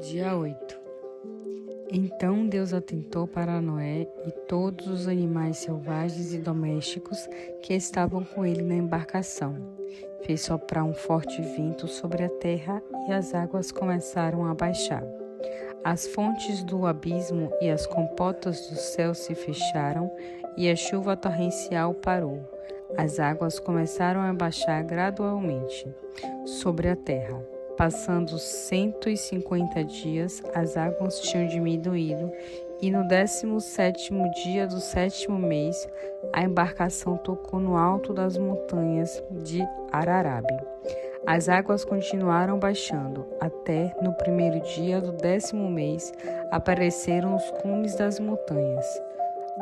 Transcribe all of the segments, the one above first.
Dia 8. Então Deus atentou para Noé e todos os animais selvagens e domésticos que estavam com ele na embarcação. Fez soprar um forte vento sobre a terra e as águas começaram a baixar. As fontes do abismo e as comportas do céu se fecharam e a chuva torrencial parou. As águas começaram a baixar gradualmente sobre a terra. Passando 150 dias, as águas tinham diminuído e no 17º dia do 7º mês, a embarcação tocou no alto das montanhas de Ararabe. As águas continuaram baixando, até no 1º dia do 10º mês apareceram os cumes das montanhas.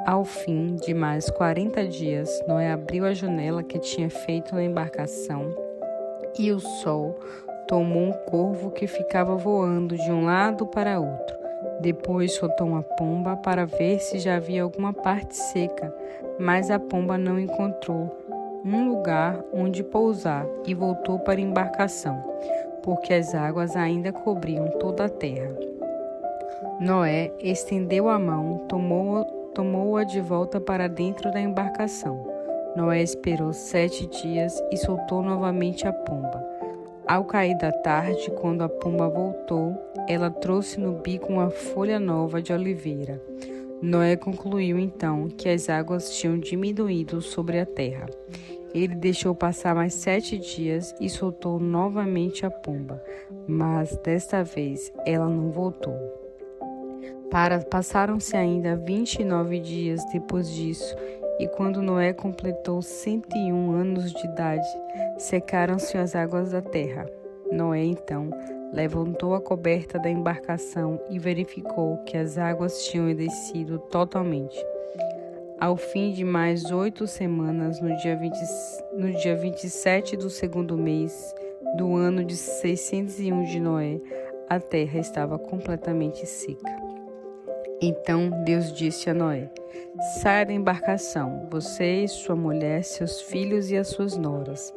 Ao fim de mais 40 dias, Noé abriu a janela que tinha feito na embarcação e o sol tomou um corvo que ficava voando de um lado para outro. Depois soltou uma pomba para ver se já havia alguma parte seca, mas a pomba não encontrou um lugar onde pousar e voltou para a embarcação, porque as águas ainda cobriam toda a terra. Noé estendeu a mão, tomou-a de volta para dentro da embarcação. Noé esperou 7 dias e soltou novamente a pomba. Ao cair da tarde, quando a pomba voltou, ela trouxe no bico uma folha nova de oliveira. Noé concluiu então que as águas tinham diminuído sobre a terra. Ele deixou passar mais 7 dias e soltou novamente a pomba, mas desta vez ela não voltou. Passaram-se ainda 29 dias depois disso, e quando Noé completou 101 anos de idade, secaram-se as águas da terra. Noé, então, levantou a coberta da embarcação e verificou que as águas tinham descido totalmente. Ao fim de mais 8 semanas, no dia 27 do 2º mês do ano de 601 de Noé, a terra estava completamente seca. Então Deus disse a Noé: saia da embarcação, você, sua mulher, seus filhos e as suas noras.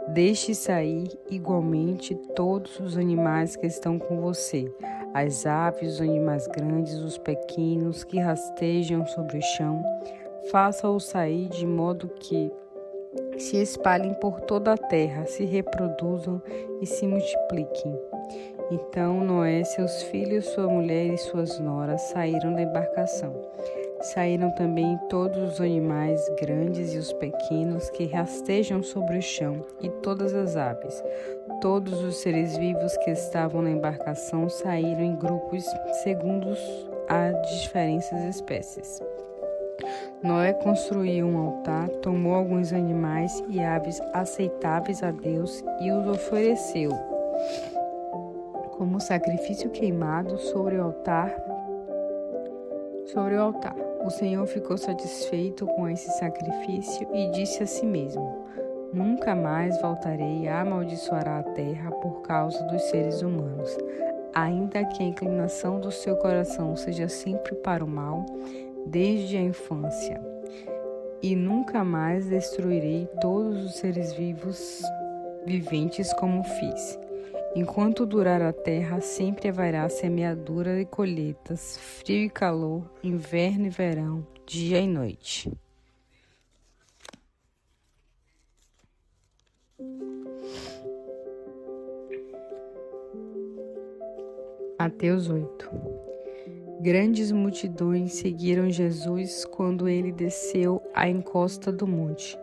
Deixe sair igualmente todos os animais que estão com você, as aves, os animais grandes, os pequenos que rastejam sobre o chão. Faça-os sair de modo que se espalhem por toda a terra, se reproduzam e se multipliquem. Então Noé, seus filhos, sua mulher e suas noras saíram da embarcação. Saíram também todos os animais grandes e os pequenos que rastejam sobre o chão e todas as aves. Todos os seres vivos que estavam na embarcação saíram em grupos segundo as diferentes espécies. Noé construiu um altar, tomou alguns animais e aves aceitáveis a Deus e os ofereceu como sacrifício queimado sobre o altar. O Senhor ficou satisfeito com esse sacrifício e disse a si mesmo: nunca mais voltarei a amaldiçoar a terra por causa dos seres humanos, ainda que a inclinação do seu coração seja sempre para o mal, desde a infância. E nunca mais destruirei todos os seres viventes como fiz. Enquanto durar a terra, sempre haverá semeadura e colheitas, frio e calor, inverno e verão, dia e noite. Mateus 8. Grandes multidões seguiram Jesus quando ele desceu à encosta do monte.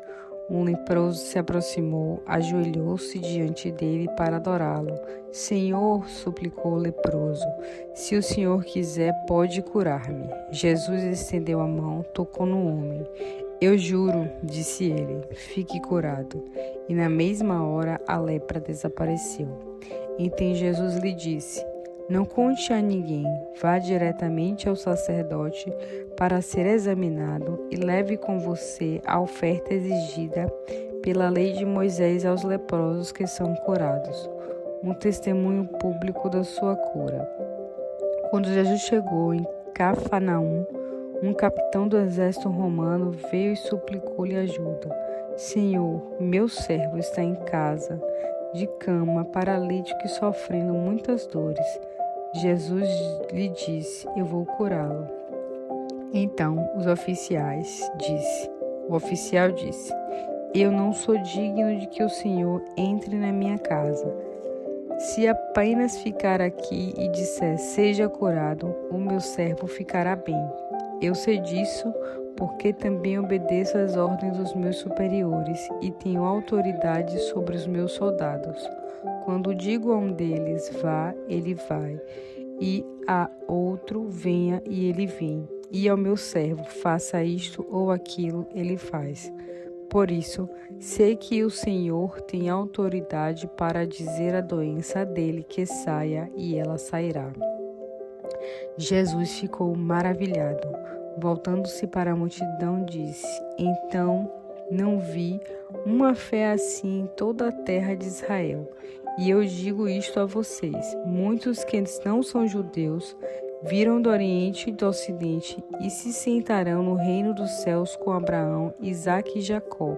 Um leproso se aproximou, ajoelhou-se diante dele para adorá-lo. Senhor, suplicou o leproso, se o Senhor quiser, pode curar-me. Jesus estendeu a mão, tocou no homem. Eu juro, disse ele, fique curado. E na mesma hora a lepra desapareceu. Então Jesus lhe disse: não conte a ninguém, vá diretamente ao sacerdote para ser examinado e leve com você a oferta exigida pela lei de Moisés aos leprosos que são curados, um testemunho público da sua cura. Quando Jesus chegou em Cafarnaum, um capitão do exército romano veio e suplicou-lhe ajuda. Senhor, meu servo está em casa, de cama, paralítico e sofrendo muitas dores. Jesus lhe disse: Eu vou curá-lo. Então o oficial disse: Eu não sou digno de que o Senhor entre na minha casa. Se apenas ficar aqui e disser: Seja curado, o meu servo ficará bem. Eu sei disso porque também obedeço às ordens dos meus superiores e tenho autoridade sobre os meus soldados. Quando digo a um deles: Vá, ele vai, e a outro: Venha, e ele vem. E ao meu servo: Faça isto ou aquilo, ele faz. Por isso, sei que o Senhor tem autoridade para dizer à doença dele que saia, e ela sairá. Jesus ficou maravilhado. Voltando-se para a multidão, disse: Então não vi uma fé assim em toda a terra de Israel. E eu digo isto a vocês: muitos que não são judeus viram do Oriente e do Ocidente e se sentarão no reino dos céus com Abraão, Isaque e Jacó.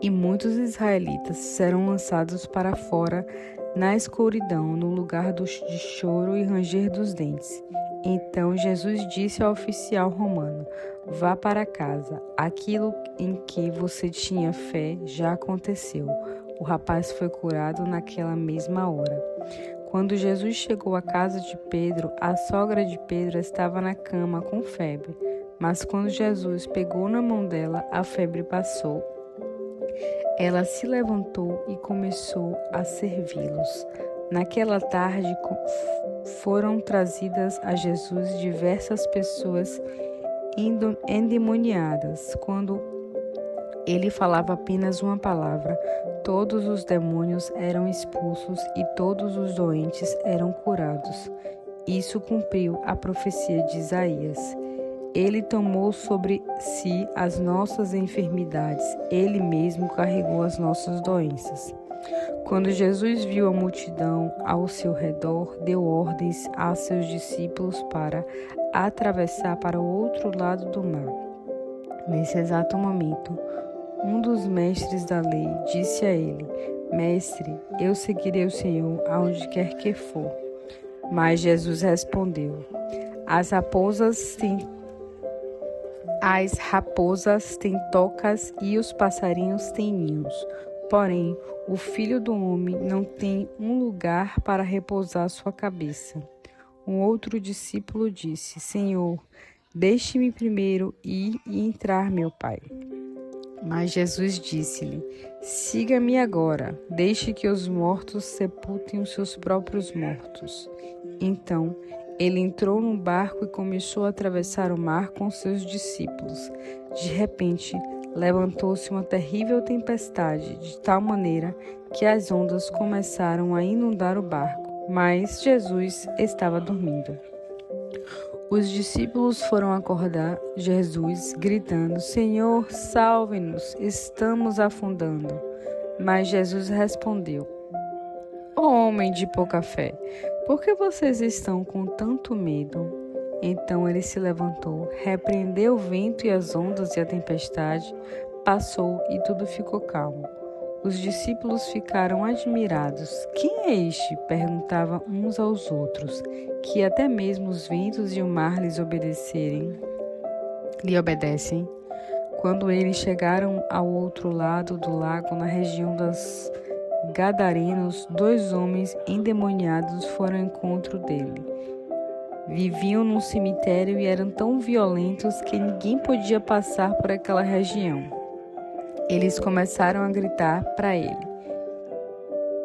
E muitos israelitas serão lançados para fora na escuridão, no lugar de choro e ranger dos dentes. Então Jesus disse ao oficial romano: Vá para casa, aquilo em que você tinha fé já aconteceu. O rapaz foi curado naquela mesma hora. Quando Jesus chegou à casa de Pedro, a sogra de Pedro estava na cama com febre. Mas quando Jesus pegou na mão dela, a febre passou. Ela se levantou e começou a servi-los. Naquela tarde foram trazidas a Jesus diversas pessoas endemoniadas. Quando ele falava apenas uma palavra, todos os demônios eram expulsos e todos os doentes eram curados. Isso cumpriu a profecia de Isaías. Ele tomou sobre si as nossas enfermidades, ele mesmo carregou as nossas doenças. Quando Jesus viu a multidão ao seu redor, deu ordens a seus discípulos para atravessar para o outro lado do mar. Nesse exato momento, um dos mestres da lei disse a ele: Mestre, eu seguirei o Senhor aonde quer que for. Mas Jesus respondeu: As raposas têm tocas e os passarinhos têm ninhos. Porém, o Filho do Homem não tem um lugar para repousar sua cabeça. Um outro discípulo disse: Senhor, deixe-me primeiro ir e entrar, meu Pai. Mas Jesus disse-lhe: Siga-me agora, deixe que os mortos sepultem os seus próprios mortos. Então, ele entrou num barco e começou a atravessar o mar com seus discípulos. De repente, levantou-se uma terrível tempestade, de tal maneira que as ondas começaram a inundar o barco, mas Jesus estava dormindo. Os discípulos foram acordar Jesus, gritando: Senhor, salve-nos, estamos afundando. Mas Jesus respondeu: Ó homem de pouca fé, por que vocês estão com tanto medo? Então ele se levantou, repreendeu o vento e as ondas e a tempestade, passou e tudo ficou calmo. Os discípulos ficaram admirados. Quem é este? Perguntavam uns aos outros, que até mesmo os ventos e o mar lhe obedecem. Quando eles chegaram ao outro lado do lago, na região dos Gadarenos, 2 homens endemoniados foram ao encontro dele. Viviam num cemitério e eram tão violentos que ninguém podia passar por aquela região. Eles começaram a gritar para ele: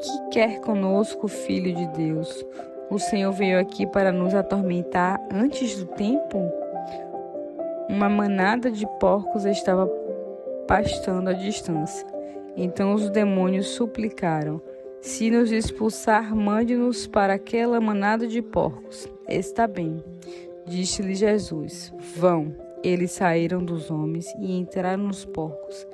Que quer conosco, Filho de Deus? O Senhor veio aqui para nos atormentar antes do tempo? Uma manada de porcos estava pastando à distância. Então os demônios suplicaram: Se nos expulsar, mande-nos para aquela manada de porcos. Está bem, disse-lhe Jesus. Vão. Eles saíram dos homens e entraram nos porcos.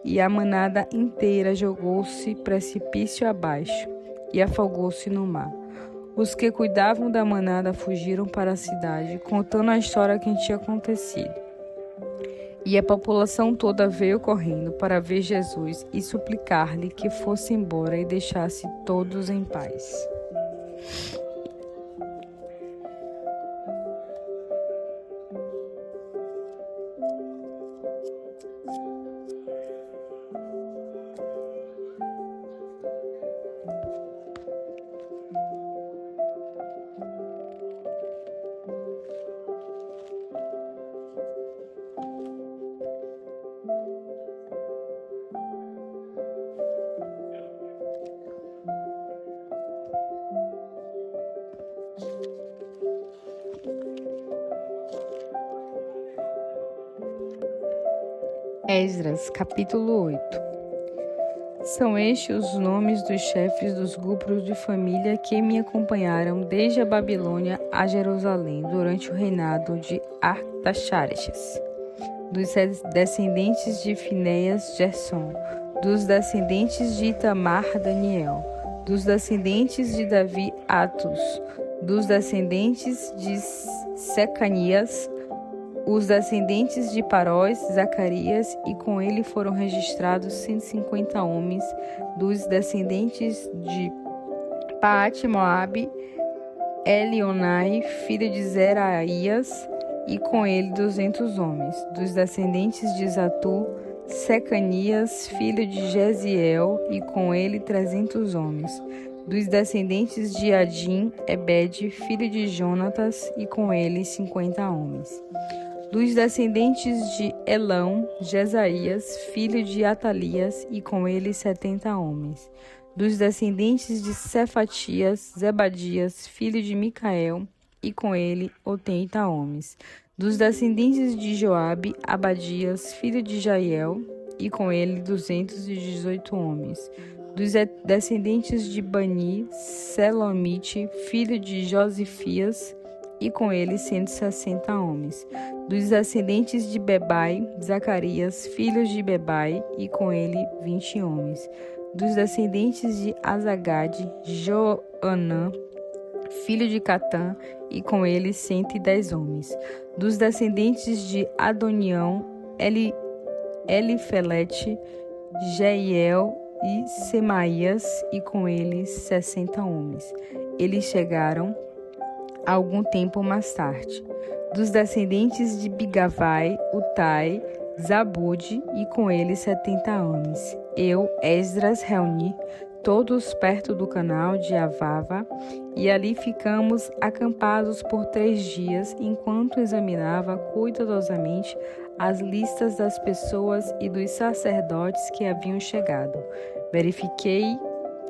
E a manada inteira jogou-se precipício abaixo e afogou-se no mar. Os que cuidavam da manada fugiram para a cidade, contando a história que tinha acontecido. E a população toda veio correndo para ver Jesus e suplicar-lhe que fosse embora e deixasse todos em paz. Esdras, capítulo 8. São estes os nomes dos chefes dos grupos de família que me acompanharam desde a Babilônia a Jerusalém durante o reinado de Artaxerxes. Dos descendentes de Finéias, Gerson. Dos descendentes de Itamar, Daniel. Dos descendentes de Davi, Atos. Dos descendentes de Secanias, os descendentes de Parós, Zacarias, e com ele foram registrados 150 homens. Dos descendentes de Paate-Moabe, Elionai, filho de Zeraías, e com ele 200 homens. Dos descendentes de Zatu, Secanias, filho de Jeziel, e com ele 300 homens. Dos descendentes de Adim, Ebed, filho de Jonatas, e com ele 50 homens. Dos descendentes de Elão, Jesaías, filho de Atalias, e com ele 70 homens. Dos descendentes de Cefatias, Zebadias, filho de Micael, e com ele 80 homens. Dos descendentes de Joabe, Abadias, filho de Jaiel, e com ele 218 homens. Dos descendentes de Bani, Selomite, filho de Josifias, e com ele 160 homens. Dos descendentes de Bebai, Zacarias, filhos de Bebai, e com ele 20 homens. Dos descendentes de Azagade, Joanã, filho de Catã, e com ele 110 homens. Dos descendentes de Adonião, Elifelete, Jeiel e Semaías, e com eles 60 homens. Eles chegaram algum tempo mais tarde. Dos descendentes de Bigavai, Utai, Zabude, e com eles 70 homens. Eu, Esdras, reuni todos perto do canal de Avava, e ali ficamos acampados por 3 dias, enquanto examinava cuidadosamente as listas das pessoas e dos sacerdotes que haviam chegado. Verifiquei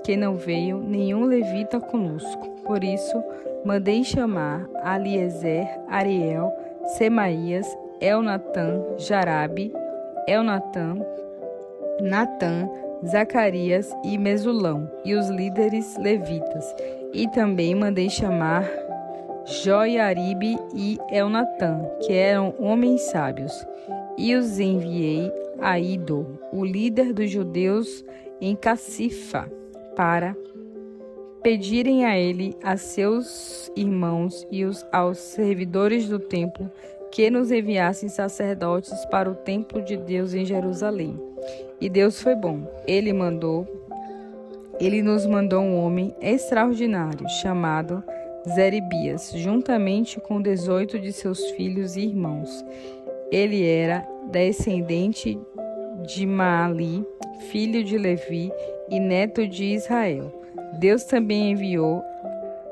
que não veio nenhum levita conosco. Por isso, mandei chamar Aliezer, Ariel, Semaías, Elnatã, Jarabe, Natã, Zacarias e Mesulão, e os líderes levitas. E também mandei chamar Joiaribe e Elnatã, que eram homens sábios. E os enviei a Ido, o líder dos judeus em Cacifa, para pedirem a ele, a seus irmãos e aos servidores do templo, que nos enviassem sacerdotes para o templo de Deus em Jerusalém. E Deus foi bom. Ele nos mandou um homem extraordinário, chamado Zeribias, juntamente com 18 de seus filhos e irmãos. Ele era descendente de Maali, filho de Levi e neto de Israel. Deus também enviou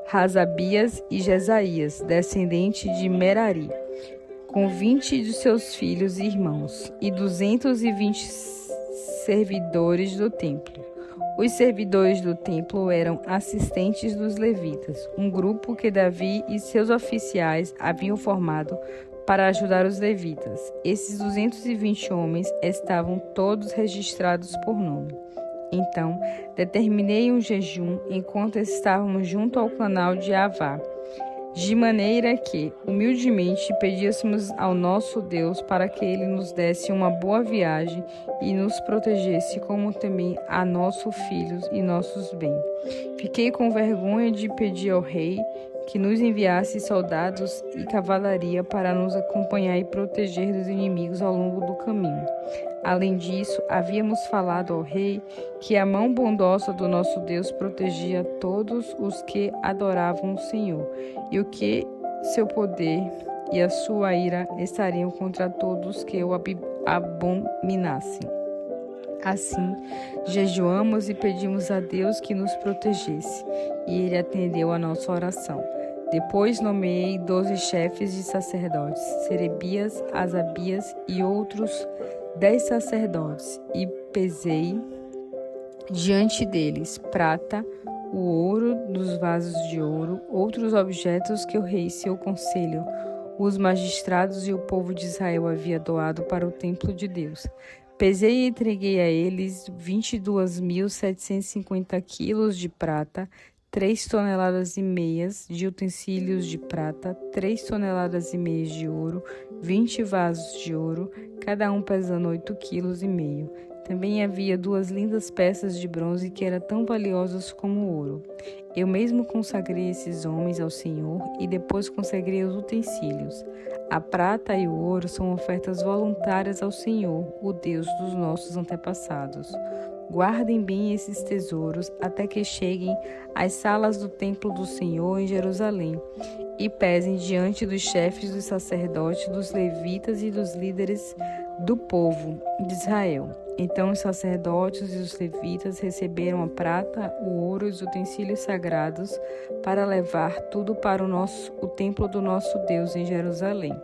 Razabias e Jesaías, descendente de Merari, com 20 de seus filhos e irmãos, e 220 servidores do templo. Os servidores do templo eram assistentes dos levitas, um grupo que Davi e seus oficiais haviam formado para ajudar os levitas. Esses 220 homens estavam todos registrados por nome. Então, determinei um jejum enquanto estávamos junto ao canal de Avá, de maneira que, humildemente, pedíssemos ao nosso Deus para que Ele nos desse uma boa viagem e nos protegesse, como também a nossos filhos e nossos bens. Fiquei com vergonha de pedir ao rei que nos enviasse soldados e cavalaria para nos acompanhar e proteger dos inimigos ao longo do caminho. Além disso, havíamos falado ao rei que a mão bondosa do nosso Deus protegia todos os que adoravam o Senhor, e o que seu poder e a sua ira estariam contra todos que o abominassem. Assim, jejuamos e pedimos a Deus que nos protegesse, e ele atendeu a nossa oração. Depois nomeei 12 chefes de sacerdotes, Serebias, Asabias e outros 10 sacerdotes, e pesei diante deles prata, o ouro dos vasos de ouro, outros objetos que o rei, seu conselho, os magistrados e o povo de Israel havia doado para o templo de Deus. Pesei e entreguei a eles 22.750 quilos de prata, 3 toneladas e meias de utensílios de prata, 3 toneladas e meias de ouro, 20 vasos de ouro, cada um pesando 8,5 quilos. Também havia 2 lindas peças de bronze que eram tão valiosas como o ouro. Eu mesmo consagrei esses homens ao Senhor e depois consagrei os utensílios. A prata e o ouro são ofertas voluntárias ao Senhor, o Deus dos nossos antepassados. Guardem bem esses tesouros até que cheguem às salas do templo do Senhor em Jerusalém e pesem diante dos chefes dos sacerdotes, dos levitas e dos líderes do povo de Israel. Então os sacerdotes e os levitas receberam a prata, o ouro e os utensílios sagrados para levar tudo para o templo do nosso Deus em Jerusalém.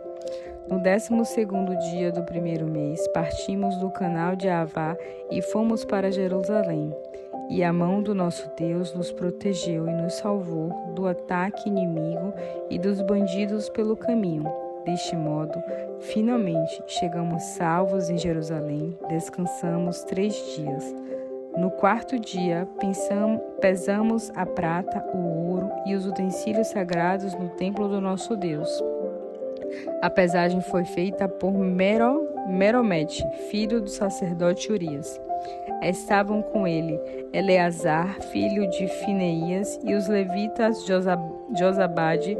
No 12º dia do 1º mês, partimos do canal de Avá e fomos para Jerusalém. E a mão do nosso Deus nos protegeu e nos salvou do ataque inimigo e dos bandidos pelo caminho. Deste modo, finalmente chegamos salvos em Jerusalém, descansamos 3 dias. No 4º dia, pesamos a prata, o ouro e os utensílios sagrados no templo do nosso Deus. A pesagem foi feita por Meromete, filho do sacerdote Urias. Estavam com ele Eleazar, filho de Fineías, e os levitas Josabade,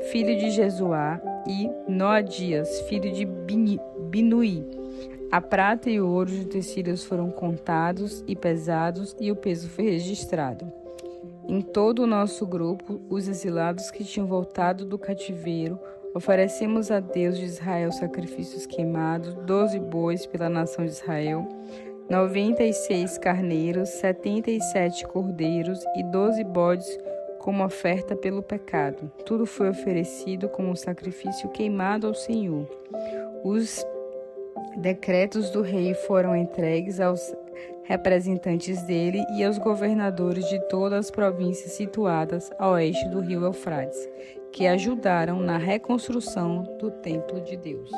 filho de Jesuá, e Noadias, filho de Binuí. A prata e o ouro de utensílios foram contados e pesados, e o peso foi registrado. Em todo o nosso grupo, os exilados que tinham voltado do cativeiro, oferecemos a Deus de Israel sacrifícios queimados, 12 bois pela nação de Israel, 96 carneiros, 77 cordeiros e 12 bodes como oferta pelo pecado. Tudo foi oferecido como um sacrifício queimado ao Senhor. Os decretos do rei foram entregues aos representantes dele e aos governadores de todas as províncias situadas a oeste do rio Eufrates, que ajudaram na reconstrução do templo de Deus.